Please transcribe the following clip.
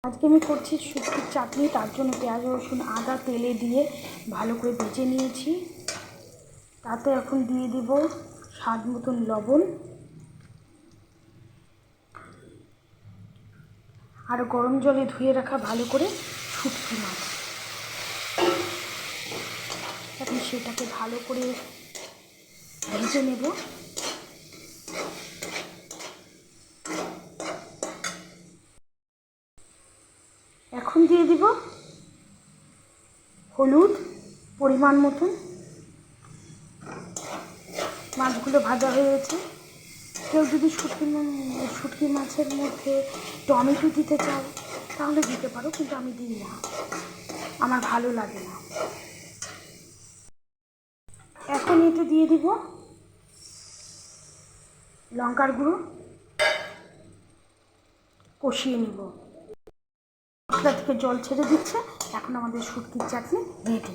আজকে আমি করছি শুটকির চাটনি। তার জন্য পেঁয়াজ রসুন আদা তেলে দিয়ে ভালো করে ভেজে নিয়েছি। তাতে এখন দিয়ে দিব স্বাদ মতন লবণ আর গরম জলে ধুয়ে রাখা ভালো করে শুটকি মাছ। এখন সেটাকে ভালো করে ভেজে নেব। এখন দিয়ে দিব হলুদ পরিমাণ মতন। মাছগুলো ভাজা হয়ে গেছে। কেউ যদি শুটকি মাছের মধ্যে টমেটো দিতে চাও তাহলে দিতে পারো, কিন্তু আমি দিই না, আমার ভালো লাগে না। এখন এতে দিয়ে দিব লঙ্কার গুঁড়ো, কষিয়ে নিব। মশলা থেকে জল ছেড়ে দিচ্ছে। এখন আমাদের শুটকির চাটনি রেডি।